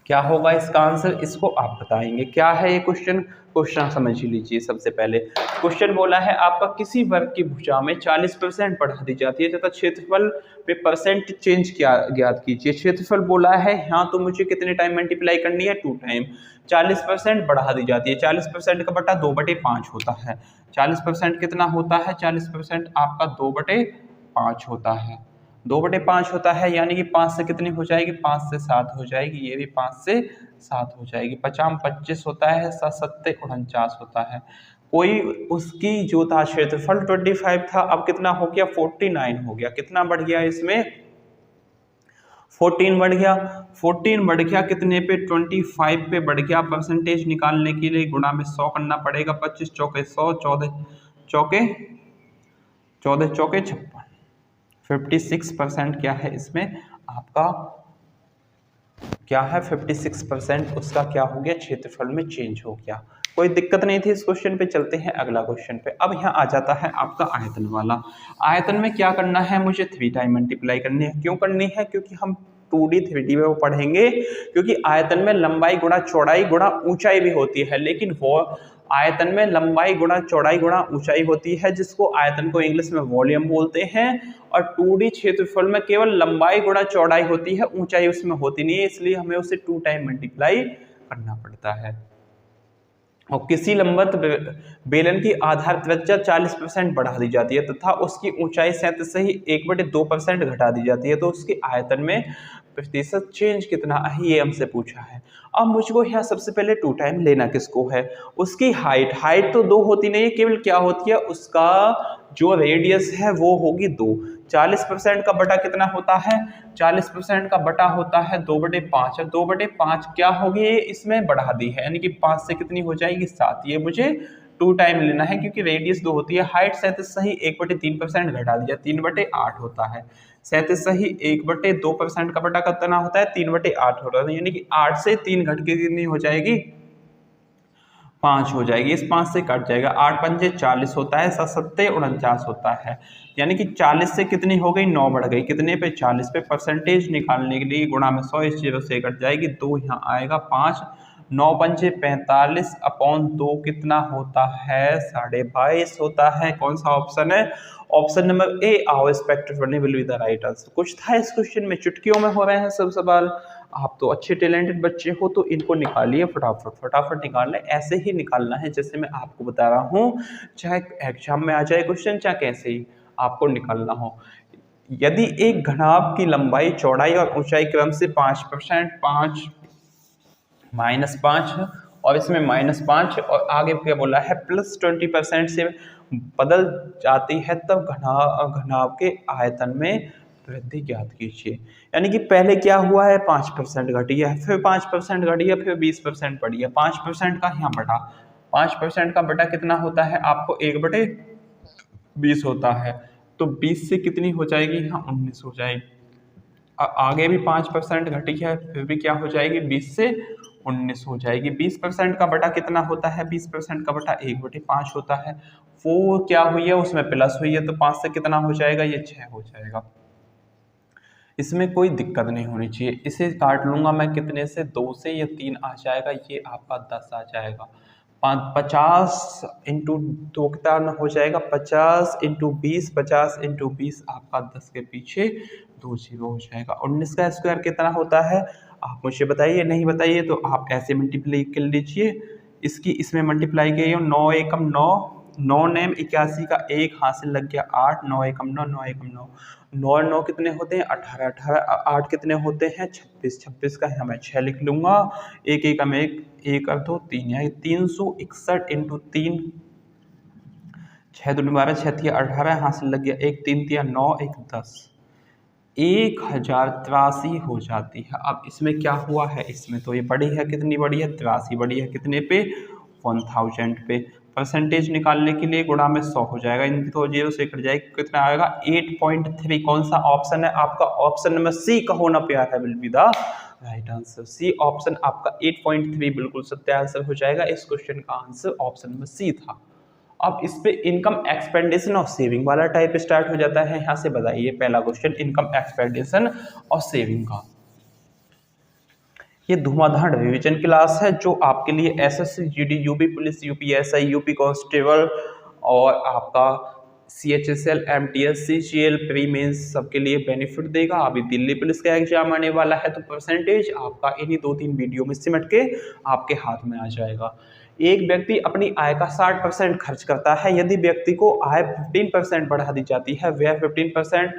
[SPEAKER 1] क्या होगा इसका आंसर, इसको आप बताएंगे। क्या है ये क्वेश्चन? क्वेश्चन समझ लीजिए। सबसे पहले क्वेश्चन बोला है आपका किसी वर्ग की भुजा में 40% बढ़ा दी जाती है तथा क्षेत्रफल पे परसेंट चेंज ज्ञात कीजिए। क्षेत्रफल बोला है यहाँ, तो मुझे कितने टाइम मल्टीप्लाई करनी है? 2 टाइम। 40% बढ़ा दी जाती है, 40% का बटा 2/5 होता है। 40% कितना होता है? 40% आपका 2/5 5 होता है, 2/5 होता है, यानी कि 5 से कितनी हो जाएगी, 5 से 7 हो जाएगी, ये भी 5 से 7 हो जाएगी। 50 25 होता है, 7 7 49 होता है। कोई उसकी जो था क्षेत्रफल 25 था, अब कितना हो गया, 49 हो गया। कितना बढ़ गया इसमें, 14 बढ़ गया। 14 बढ़ गया कितने पे, 25 पे बढ़ गया। परसेंटेज निकालने के लिए गुणा में 100 करना पड़ेगा। 25 चौके 100, 14 चौके 56, 56% क्या है इसमें आपका, क्या है 56% उसका क्या हो गया, क्षेत्रफल में चेंज हो गया। कोई दिक्कत नहीं थी इस क्वेश्चन पे। चलते हैं अगला क्वेश्चन पे। अब यहाँ आ जाता है आपका आयतन वाला। आयतन में क्या करना है, मुझे 3 टाइम मल्टीप्लाई करनी है। क्यों करनी है, क्योंकि हम 2D 3D में वो पढ़ेंगे, क्योंकि आयतन में लंबाई गुणा चौड़ाई गुणा ऊंचाई भी होती है, लेकिन वो आयतन में लंबाई गुणा चौड़ाई गुणा ऊंचाई होती है, जिसको आयतन को इंग्लिश में वॉल्यूम बोलते हैं। और 2D क्षेत्रफल में केवल लंबाई गुणा चौड़ाई होती है, ऊंचाई उसमें होती नहीं है, इसलिए हमें उसे 2 टाइम मल्टीप्लाई करना पड़ता है। और किसी लंबवत बेलन की आधार त्रिज्या 40% बढ़ा दी जाती है तथा उसकी ऊंचाई 37 से ही 1/2% घटा दी जाती है, तो उसके आयतन में प्रतिशत चेंज कितना है, ये हमसे पूछा है। अब मुझको यहाँ सबसे पहले 2 टाइम लेना किसको है, उसकी हाइट तो 2 होती नहीं है, केवल क्या होती है, उसका जो रेडियस है वो होगी 2। 40% का बटा कितना होता है, 40% का बटा होता है 2/5। 2/5 क्या होगी, इसमें बढ़ा दी है, यानी कि 5 से कितनी हो जाएगी, 7। ये मुझे 2 टाइम लेना है, क्योंकि रेडियस 2 होती है। हाइट 37 सही 1/3% घटा दिया, 3/8 होता है। 37 सही 1/2% का बटा कितना होता है, 3/8 होता है, यानी कि 8 से 3 घट के कितनी हो जाएगी, 5 हो जाएगी। इस 5 से कट जाएगा, 8 पंजे 40 होता है, 7 7 49 होता है, यानी कि 40 से कितनी हो गई, 9 बढ़ गई, कितने पे, 40 पे। परसेंटेज निकालने के लिए गुणा में 100, इस 0 से कट जाएगी, 2 यहाँ आएगा, 5 9 पंजे 45 अपॉन 2 कितना होता है, 22.5 होता है। कौन सा ऑप्शन है, ऑप्शन नंबर ए, आओ spectrum will be the right answer. कुछ था इस क्वेश्चन में, चुटकियों में हो रहे हैं सब सवाल। आप तो अच्छे टैलेंटेड बच्चे हो, तो इनको निकालिए फटाफट, फटाफट निकालना है, ऐसे ही निकालना है जैसे मैं आपको बता रहा हूँ, चाहे एग्जाम में आ जाए क्वेश्चन, चाहे कैसे ही आपको निकालना हो। यदि एक घनाभ की लंबाई चौड़ाई और ऊंचाई क्रम से 5%, 5 -5 और इसमें -5 और आगे क्या बोला है, +20% से बदल जाती है, तब घनाभ के आयतन में वृद्धि ज्ञात कीजिए। यानी कि पहले क्या हुआ है, 5% घटी है, फिर 5% घटी है, फिर 20% बढ़ी है। 5% का यहाँ बटा, 5% का बटा कितना होता है आपको, 1/20 होता है, तो 20 से कितनी हो जाएगी, यहाँ 19 हो जाएगी। आगे भी 5% घटी है, फिर भी क्या हो जाएगी, 20 से 19 हो जाएगी। 20% का बटा कितना होता है, 20% का बटा 1/5 होता है, वो क्या हुई है, उसमें प्लस हुई है, तो 5 से कितना हो जाएगा, ये 6 हो जाएगा। इसमें कोई दिक्कत नहीं होनी चाहिए। इसे काट लूंगा मैं कितने से, 2 से, या 3 आ जाएगा, ये आपका 10 आ जाएगा। 50 इंटू 2 कितना हो जाएगा, 50 इंटू 20, 50 इंटू 20 आपका 10 के पीछे 2 0 हो जाएगा। 19 का स्क्वायर कितना होता है, आप मुझे बताइए, नहीं बताइए तो आप ऐसे मल्टीप्लाई कर लीजिए, इसकी इसमें मल्टीप्लाई किए, 9 एकम 9, 9 नेम 81 का 1 हाथ से लग गया 8, 9 एकम 9, 9 एकम 9, 9 और 9 कितने होते हैं, 18, 18 8 कितने होते हैं, 26, 26 का यहाँ मैं 6 लिख लूंगा, 1 एकम 1, 1 और 2 3, यानी 361 इंटू 3, 6 2 12, 6 3 18, हाथ से लग गया 1, 3 3 9, 1 10, 1083 हो जाती है। अब इसमें क्या हुआ है, इसमें तो ये बड़ी है, कितनी बड़ी है, 83 बड़ी है, कितने पे, 1000 पे। परसेंटेज निकालने के लिए गुणा में 100 हो जाएगा, इन तो 0 से कट जाएगा, कितना आएगा, 8.3। कौन सा ऑप्शन है आपका, ऑप्शन नंबर सी कहो ना प्यारा, will be the right answer. C option आपका 8.3 बिल्कुल सत्य आंसर हो जाएगा। इस क्वेश्चन का आंसर ऑप्शन नंबर सी था। अब इस पे इनकम एक्सपेंडिशन और सेविंग वाला टाइप स्टार्ट हो जाता है। यहाँ से बताइए पहला क्वेश्चन, इनकम एक्सपेंडिशन और सेविंग का। ये धुआंधार रिवीजन क्लास है जो आपके लिए SSC, GD, UP police, UPSI, UP constable और आपका CHSL, MTS, CGL, pre mains सबके लिए बेनिफिट देगा। अभी दिल्ली पुलिस का एग्जाम आने वाला है, तो परसेंटेज आपका इन्हीं 2-3 वीडियो में सिमट के आपके हाथ में आ जाएगा। एक व्यक्ति अपनी आय का 60% खर्च करता है। यदि व्यक्ति को आय 15% बढ़ा दी जाती है, व्यय 15%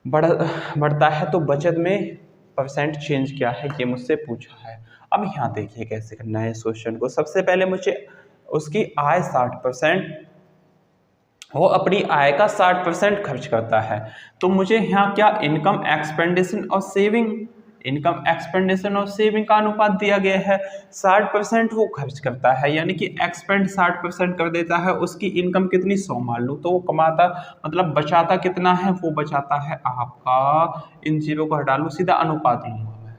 [SPEAKER 1] बढ़ता है, तो बचत में परसेंट चेंज क्या है, ये मुझसे पूछा है। अब यहाँ देखिए कैसे करना है इस क्वेश्चन को। सबसे पहले मुझे उसकी आय 60%, वो अपनी आय का 60% खर्च करता है, तो मुझे यहाँ क्या इनकम एक्सपेंडिशन और सेविंग, इनकम एक्सपेंडिशन और सेविंग का अनुपात दिया गया है। 60% वो खर्च करता है, यानी कि एक्सपेंड 60% कर देता है। उसकी इनकम कितनी, 100 मान लो, तो वो कमाता मतलब बचाता कितना है, वो बचाता है आपका, इन जीरो को हटा लो, सीधा अनुपात लूंगा मैं,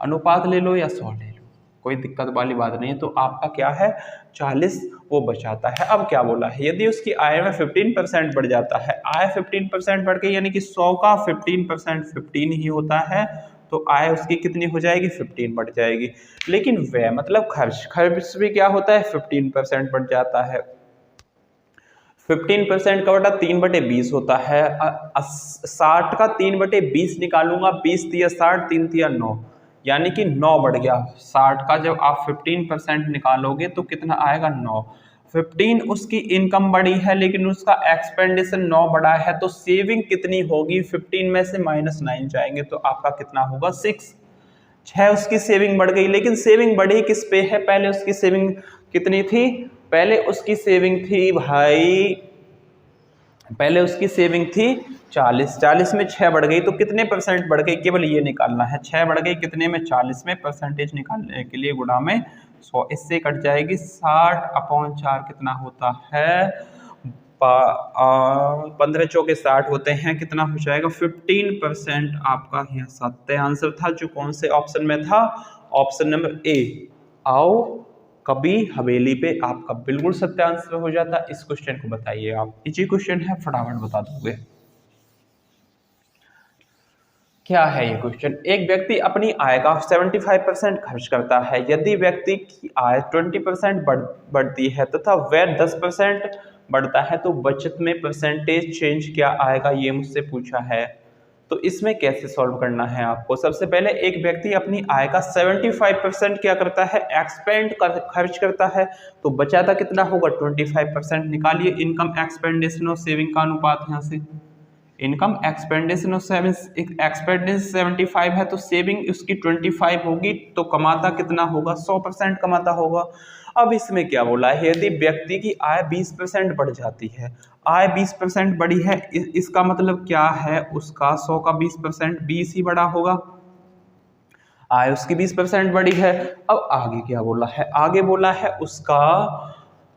[SPEAKER 1] अनुपात ले लो या 100 ले लो, कोई दिक्कत वाली बात नहीं है। तो आपका क्या है, 40 वो बचाता है। अब क्या बोला है, यदि उसकी आय में 15% बढ़ जाता है, आय 15% बढ़ गई, यानी कि 100 का 15% 15 ही होता है, तो आय उसकी कितनी हो जाएगी, 15 बढ़ जाएगी। लेकिन व्यय मतलब खर्च, खर्च भी क्या होता है, 15% बढ़ जाता है। 15% का बटा 3/20 होता है। 60 का 3/20 निकालूंगा, 20 तिया 60, 3 तिया 9, यानी कि 9 बढ़ गया। 60 का जब आप 15% निकालोगे तो कितना आएगा, 9। 15 उसकी इनकम बढ़ी है, लेकिन उसका एक्सपेंडिशन 9 बढ़ा है, तो सेविंग कितनी होगी, 15 में से -9 जाएंगे, तो आपका कितना होगा, 6। 6 उसकी सेविंग बढ़ गई, लेकिन सेविंग बढ़ी किस पे है, पहले उसकी सेविंग कितनी थी, पहले उसकी सेविंग थी भाई, पहले उसकी सेविंग थी 40, 40 में 6 बढ़ गई, तो कितने परसेंट बढ़ गई, केवल ये निकालना है। 6 बढ़ गई कितने में, 40 में, परसेंटेज निकालने के लिए गुणा में 100, इससे कट जाएगी 60/4 कितना होता है, 15 चौके 60 होते हैं, कितना हो जाएगा, 15% आपका यहाँ सत्य आंसर था, जो कौन से ऑप्शन में था, ऑप्शन नंबर ए। आओ कभी हवेली पे आपका बिल्कुल सत्य आंसर हो जाता। इस क्वेश्चन को बताइए आप, इजी क्वेश्चन है, फटाफट बता दोगे। क्या है ये क्वेश्चन, एक व्यक्ति अपनी आय का 75% खर्च करता है। यदि व्यक्ति की आय 20% बढ़ती है तथा व्यय 10% बढ़ता है, तो बचत में परसेंटेज चेंज क्या आएगा, ये मुझसे पूछा है। तो इसमें कैसे सॉल्व करना है आपको, सबसे पहले एक व्यक्ति अपनी आय का 75% क्या करता है, खर्च करता है, तो बचाता कितना होगा, 25%। निकालिए इनकम एक्सपेंडिशन और सेविंग का अनुपात, यहाँ से इनकम एक्सपेंडिशन और एक्सपेंडिशन 75 है, तो सेविंग उसकी 25 होगी, तो कमाता कितना होगा, 100% कमाता होगा। अब इसमें क्या बोला है, यदि व्यक्ति की आय 20% बढ़ जाती है, आय 20% बढ़ी है, इसका मतलब क्या है, उसका 100 का 20%, 20 ही बड़ा होगा, आय उसकी 20% बढ़ी है। अब आगे क्या बोला है, आगे बोला है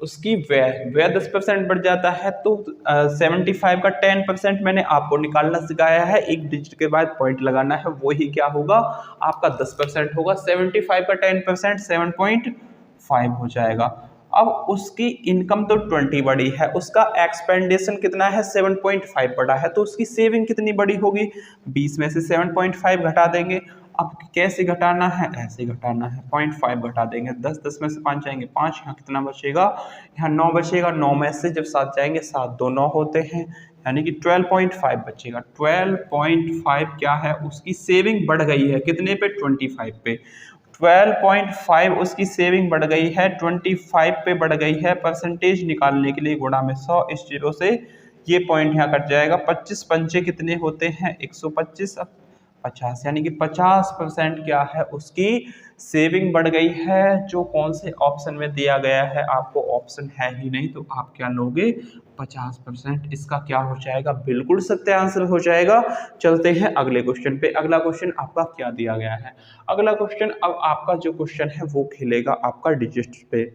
[SPEAKER 1] उसकी व्यय 10% बढ़ जाता है, तो 75 का 10% मैंने आपको निकालना सिखाया है, एक डिजिट के बाद पॉइंट लगाना है, वही क्या होगा, आपका 10% होगा। 75 का 10% 7.5 हो जाएगा। अब उसकी इनकम तो 20 बढ़ी है, उसका एक्सपेंडिशन कितना है, 7.5 बढ़ा है, तो उसकी सेविंग कितनी बड़ी होगी, 20 में से 7.5 घटा देंगे। अब कैसे घटाना है, ऐसे घटाना है, 0.5 घटा देंगे, 10 10 में से 5 जाएंगे 5, यहाँ कितना बचेगा, यहाँ 9 बचेगा, 9 में से जब 7 जाएंगे 7 2 9 होते हैं, यानी कि 12.5 बचेगा। 12.5 क्या है, उसकी सेविंग बढ़ गई है, कितने पे, 25 पे। 12.5 उसकी सेविंग बढ़ गई है, 25 पे बढ़ गई है। परसेंटेज निकालने के लिए गुणा में 100, इस जीरो से ये पॉइंट यहाँ कट जाएगा। 25 पंचे कितने होते हैं, 125, 50, यानी कि 50% क्या है, उसकी सेविंग बढ़ गई है, जो कौन से ऑप्शन में दिया गया है, आपको ऑप्शन है ही नहीं, तो आप क्या लोगे, 50%। इसका क्या हो जाएगा, बिल्कुल सत्य आंसर हो जाएगा। चलते हैं अगले क्वेश्चन पे। अगला क्वेश्चन आपका क्या दिया गया है, अगला क्वेश्चन, अब आपका जो क्वेश्चन है वो खेलेगा आपका डिजिट पे,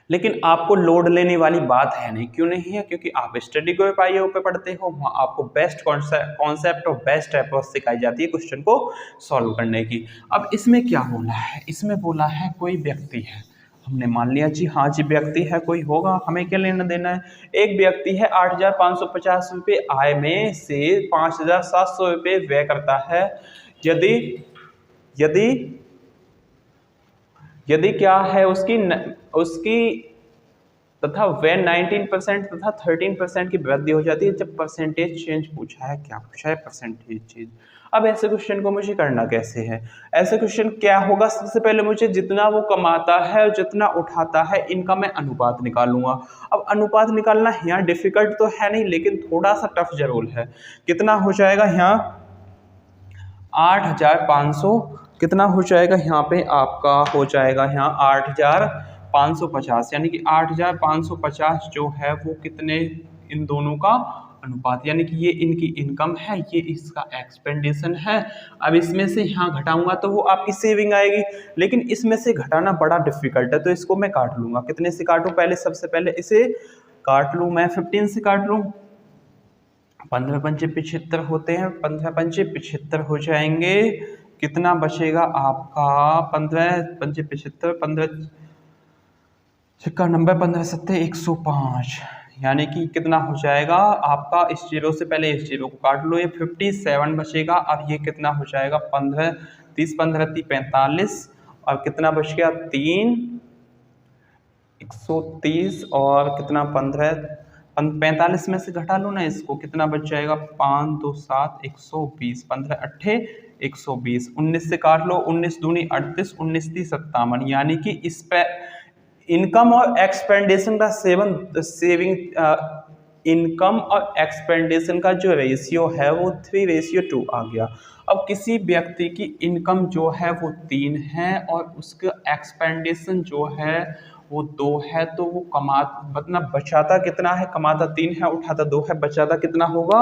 [SPEAKER 1] लेकिन आपको लोड लेने वाली बात है नहीं। क्यों नहीं है, क्योंकि आप स्टडी को पाइए पे पढ़ते हो, वहाँ आपको बेस्ट कॉन्सेप्ट और बेस्ट अप्रोच सिखाई जाती है क्वेश्चन को सॉल्व करने की। अब इसमें क्या बोला है, इसमें बोला है कोई व्यक्ति है, हमने मान लिया जी, हाँ जी व्यक्ति है, कोई होगा, हमें क्या लेना देना है। एक व्यक्ति है 8,550 रुपये आय में से 5,700 रुपये व्यय करता है। यदि यदि क्या है उसकी तथा when 19% तथा 13% की वृद्धि हो जाती है जब परसेंटेज चेंज पूछा है। क्या पूछा है? Percentage change. अब ऐसे क्वेश्चन को मुझे करना कैसे है? ऐसे क्वेश्चन क्या होगा, सबसे पहले मुझे जितना वो कमाता है और जितना उठाता है इनका मैं अनुपात निकालूंगा। अब अनुपात निकालना यहाँ डिफिकल्ट तो है नहीं, लेकिन थोड़ा सा टफ जरूर है। कितना हो जाएगा यहाँ 8,500, कितना हो जाएगा यहाँ पे आपका हो जाएगा यहाँ 8,550, यानी कि 8,550 जो है वो कितने इन दोनों का अनुपात, यानी कि ये इनकी इनकम है, ये इसका एक्सपेंडिशन है। अब इसमें से यहाँ घटाऊंगा तो वो आपकी सेविंग आएगी, लेकिन इसमें से घटाना बड़ा डिफिकल्ट है, तो इसको मैं काट लूंगा। कितने से काटूं? पहले सबसे पहले इसे काट लूं मैं, 15 से काट लूं। 15 पंचे 75 होते हैं, 15 पंचे 75 हो जाएंगे। कितना बचेगा आपका? 15 पंचे 75, 15 छक्का 90, 15 सत्ते 105, यानी कि कितना हो जाएगा आपका? इस जीरो से पहले इस जीरो को काट लो, ये 57 बचेगा। अब ये कितना हो जाएगा? 15 30 15 30 45, और कितना बच गया? 3 130, और कितना 15 45 में से घटा लो ना इसको, कितना बच जाएगा? 5 2 7 120, 15 8 120, 19 से काट लो, 19 दूनी 38, 19 30 57, यानी कि इस पे इनकम और एक्सपेंडिशन का इनकम और एक्सपेंडिशन का जो रेशियो है वो 3:2 आ गया। अब किसी व्यक्ति की इनकम जो है वो 3 है और उसका एक्सपेंडिशन जो है वो 2 है, तो वो मतलब बचाता कितना है? कमाता 3 है, उठाता 2 है, बचाता कितना होगा?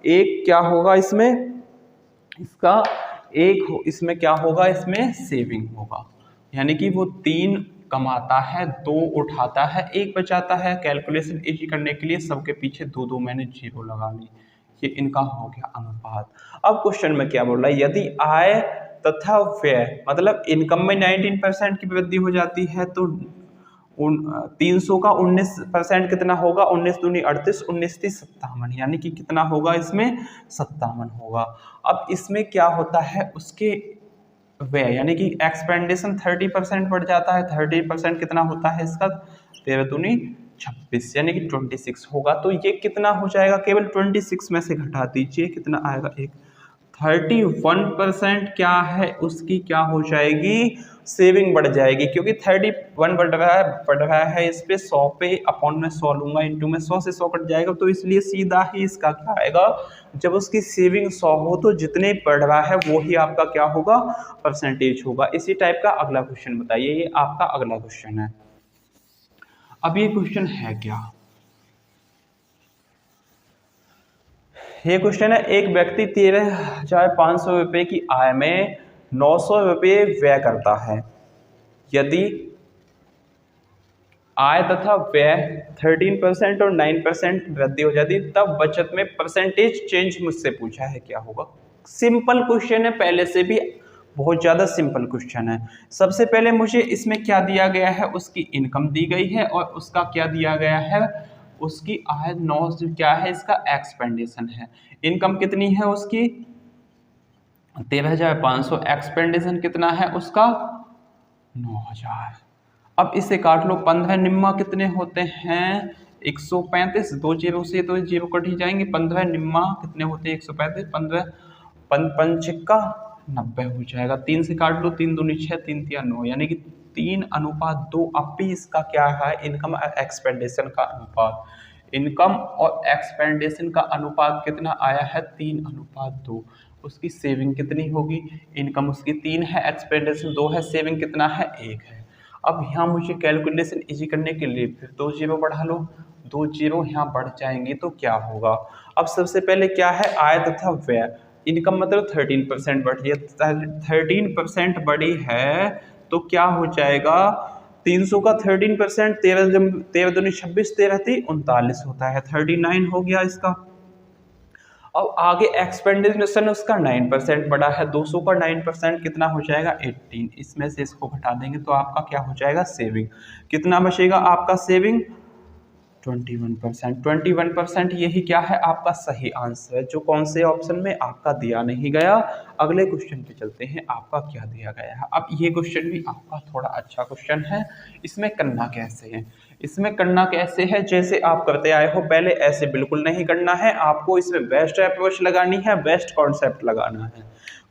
[SPEAKER 1] 1। क्या होगा इसमें? इसका 1 इसमें क्या होगा? इसमें सेविंग होगा, यानी कि वो 3 कमाता है, 2 उठाता है, 1 बचाता है। कैलकुलेशन इजी करने के लिए सबके पीछे 2 मैंने जीरो लगा ली। ये इनका हो गया अनुपात। अब क्वेश्चन में क्या बोल रहा है? यदि आय तथा व्यय, मतलब इनकम में 19% की वृद्धि हो जाती है तो 300 का 19% कितना होगा? 19 दूनी 38, 19 30 57, यानी कि कितना होगा इसमें? 57 होगा। अब इसमें क्या होता है? उसके व्यय यानी कि एक्सपेंडिशन 30% बढ़ जाता है। 30% कितना होता है इसका? 13 दूनी 26, यानी कि 26 होगा। तो ये कितना हो जाएगा? केवल 26 में से घटा दीजिए, कितना आएगा? 31% क्या है उसकी? क्या हो जाएगी? सेविंग बढ़ जाएगी, क्योंकि 31 बढ़ रहा है इस पे 100 पे अपॉन में 100 लूंगा, इंटू में 100 से 100 कट जाएगा, तो इसलिए सीधा ही इसका क्या आएगा? जब उसकी सेविंग 100 हो तो जितने बढ़ रहा है वो ही आपका क्या होगा? परसेंटेज होगा। इसी टाइप का अगला क्वेश्चन बताइए, ये आपका अगला क्वेश्चन है। अब ये क्वेश्चन है क्या? ये क्वेश्चन है, एक व्यक्ति 13,500 रुपये की आय में 900 रुपये व्यय करता है। यदि आय तथा व्यय 13% और 9% वृद्धि हो जाती तब बचत में परसेंटेज चेंज मुझसे पूछा है, क्या होगा? सिंपल क्वेश्चन है, पहले से भी बहुत ज़्यादा सिंपल क्वेश्चन है। सबसे पहले मुझे इसमें क्या दिया गया है? उसकी इनकम दी गई है और उसका क्या दिया गया है? उसकी आय 9 क्या है? इसका एक्सपेंडिशन है। इनकम कितनी है उसकी? 13,500, एक्सपेंडिशन कितना है उसका? 9,000। अब इसे काट लो, 15 निम्मा कितने होते हैं? 135, 2 जीरो से तो जीरो कट ही जाएंगे। 15 निम्मा कितने होते हैं? 135, 15 पंचिक्का 90 हो जाएगा। 3 से काट लो, 3 दूनी 6, 3 तिया 9, यानी कि 3:2। अब भी इसका क्या है? इनकम और एक्सपेंडिशन का अनुपात। इनकम और एक्सपेंडिशन का अनुपात कितना आया है? 3:2। उसकी सेविंग कितनी होगी? इनकम उसकी 3 है, एक्सपेंडिशन 2 है, सेविंग कितना है? 1 है। अब यहाँ मुझे कैलकुलेशन इजी करने के लिए फिर 2 जीरो बढ़ा लो, 2 जीरो यहाँ बढ़ जाएंगे तो क्या होगा? अब सबसे पहले क्या है? आय तथा व्यय। इनकम मतलब 13% बढ़ी है, 13% बढ़ी है तो क्या हो जाएगा? 300 का 13%, 13 दूनी 26, 13 × 39 होता है, 39 हो गया इसका। अब आगे एक्सपेंडिशन उसका 9% बढ़ा है, 200 का 9% कितना हो जाएगा? 18। इसमें से इसको घटा देंगे तो आपका क्या हो जाएगा? सेविंग। कितना बचेगा आपका सेविंग? 21%। 21% यही क्या है आपका सही आंसर है, जो कौन से ऑप्शन में आपका दिया नहीं गया। अगले क्वेश्चन पे चलते हैं, आपका क्या दिया गया है। अब ये क्वेश्चन भी आपका थोड़ा अच्छा क्वेश्चन है। इसमें करना कैसे है, इसमें करना कैसे है, जैसे आप करते आए हो पहले ऐसे बिल्कुल नहीं करना है। आपको इसमें बेस्ट अप्रोच लगानी है, बेस्ट कॉन्सेप्ट लगाना है।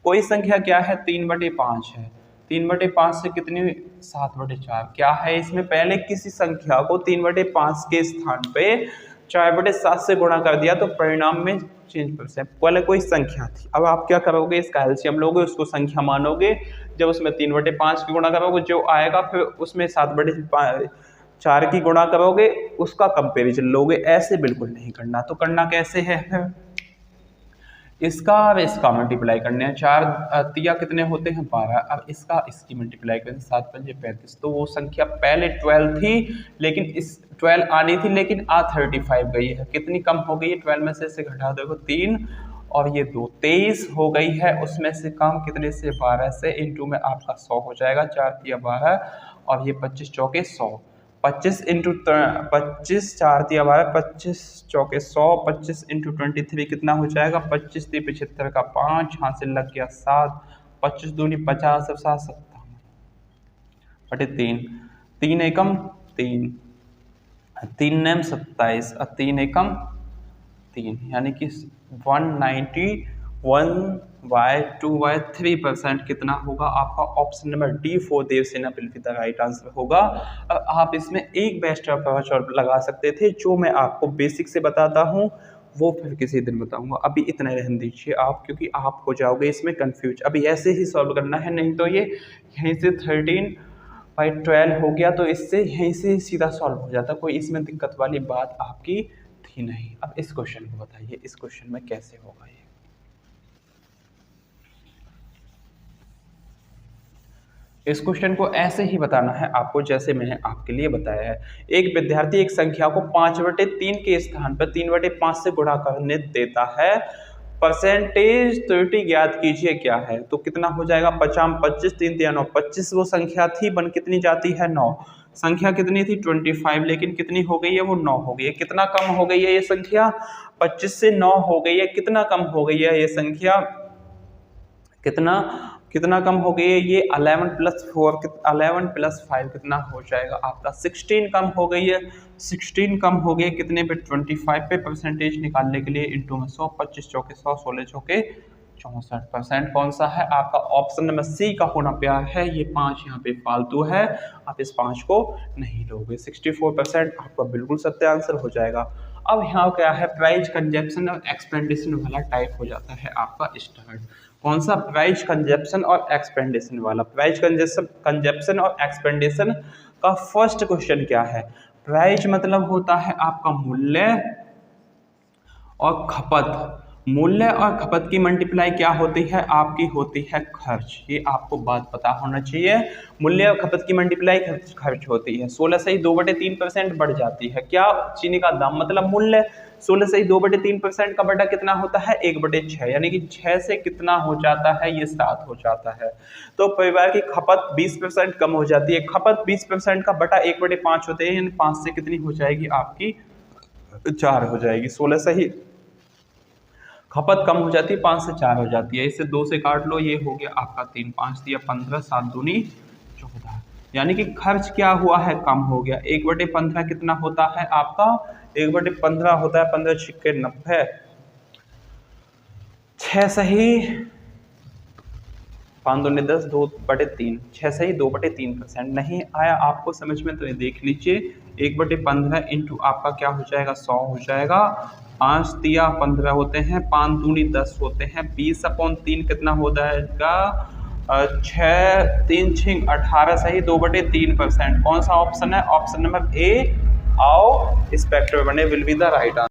[SPEAKER 1] कोई संख्या क्या है 3/5 है, 3/5 से कितनी 7/4 क्या है। इसमें पहले किसी संख्या को 3/5 के स्थान पे 4/7 से गुणा कर दिया तो परिणाम में चेंज कर सकते। पहले कोई संख्या थी, अब आप क्या करोगे, इसका एलसीएम लोगे, उसको संख्या मानोगे। जब उसमें 3/5 की गुणा करोगे जो आएगा, फिर उसमें 7/4 की गुणा करोगे, उसका कंपेरिजन लोगे। ऐसे बिल्कुल नहीं करना। तो करना कैसे है, इसका और इसका मल्टीप्लाई करने हैं। 4 तिया कितने होते हैं 12। अब इसका इसकी मल्टीप्लाई करें 7×5 35। तो वो संख्या पहले 12 थी, लेकिन इस 12 आनी थी, लेकिन 35 गई है। कितनी कम हो गई है 12 में से घटा दो 3 और ये 2 23 हो गई है। उसमें से कम कितने से 12 से, इंटू में आपका 100 हो जाएगा। 4 तिया 12 और ये 25 चौके 100। 25 इंटू 25 4 तिया 12, 25 चौके 100, 25 इंटू 23 कितना हो जाएगा 25 × 75 का 5, यहाँ से लग गया 7, 25 दूनी 50 और 7 57/3, 3 एकम 3, 3 नेम 27 और 3 एकम 3, यानी कि 191/2/3% कितना होगा आपका option number D for Devsena पिलफिता राइट आंसर होगा। अब आप इसमें एक बेस्ट अप्रोच और लगा सकते थे, जो मैं आपको बेसिक से बताता हूँ, वो फिर किसी दिन बताऊंगा। अभी इतना रहने दीजिए आप, क्योंकि आप हो जाओगे इसमें कंफ्यूज। अभी ऐसे ही सॉल्व करना है, नहीं तो ये यहीं से 13/12 हो गया, तो इससे यहीं से सीधा सॉल्व हो जाता। कोई इसमें दिक्कत वाली बात आपकी थी नहीं। अब इस क्वेश्चन को बताइए, इस क्वेश्चन में कैसे होगा ये। इस क्वेश्चन को ऐसे ही बताना है आपको जैसे मैंने आपके लिए बताया है। एक विद्यार्थी एक संख्या को 5/3 के स्थान पर 3/5 से गुणा करने देता है। परसेंटेज 30 ज्ञात कीजिए क्या है। तो कितना हो जाएगा 50 25 3 3 9 25 वो संख्या थी, बन कितनी जाती है 9। संख्या कितनी थी 25, लेकिन कितनी हो गई है वो 9 हो गई है। कितना कम हो गई है ये संख्या 25 से 9 हो गई है। कितना कम हो गई है ये संख्या, कितना कम हो गई है ये 11 + 5 कितना हो जाएगा आपका 16 कम हो गई है। 16 कम हो गई कितने पे 25 पे। परसेंटेज निकालने के लिए इंटू में 100, 25 चौके 100, 16 चौके 64%। कौन सा है आपका ऑप्शन नंबर सी का होना प्यार है। ये 5 यहाँ पे फालतू है, आप इस 5 को नहीं लोगे। 64% आपका बिल्कुल सत्य आंसर हो जाएगा। अब यहाँ क्या है, प्राइज कंजप्शन और एक्सपेंडिशन वाला टाइप हो जाता है आपका स्टार्ट। कौन सा, प्राइज कंजप्शन और एक्सपेंडिशन वाला। प्राइज कंजप्शन और एक्सपेंडिशन का फर्स्ट क्वेश्चन क्या है। प्राइज मतलब होता है आपका मूल्य और खपत। मूल्य और खपत की मल्टीप्लाई क्या होती है आपकी, होती है खर्च। ये आपको बात पता होना चाहिए। मूल्य और खपत की मल्टीप्लाई खर्च होती है। 16 से ही 2/3% बढ़ जाती है। क्या, चीनी का दाम मतलब मूल्य। 16 से ही 2/3% का बटा कितना होता है 1/6, यानी कि 6 से कितना हो जाता है ये 7 हो जाता है। तो परिवार की खपत 20% कम हो जाती है। खपत 20% का बटा 1/5 होते हैं, यानी 5 से कितनी हो जाएगी आपकी 4 हो जाएगी। 16 से ही खपत कम हो जाती है, 5 से 4 हो जाती है। इसे 2 से काट लो, ये हो गया आपका 3, 5 दिया 15, 7 दूनी 14, यानी कि खर्च क्या हुआ है कम हो गया। 1/15 कितना होता है आपका 1/15 होता है 15 × 90, 6 सही 5 दूनी 10, 2/3, 6 सही 2/3%। नहीं आया आपको समझ में तो ये देख लीजिए। 1/15 इंटू आपका क्या हो जाएगा 100 हो जाएगा। 5 तिया 15 होते हैं, 5 दूनी 10 होते हैं, 20/3 कितना हो जाएगा 6 3 6 18 सही 2/3%। कौन सा ऑप्शन है, ऑप्शन नंबर ए आओ स्पेक्टर बने will be the right answer.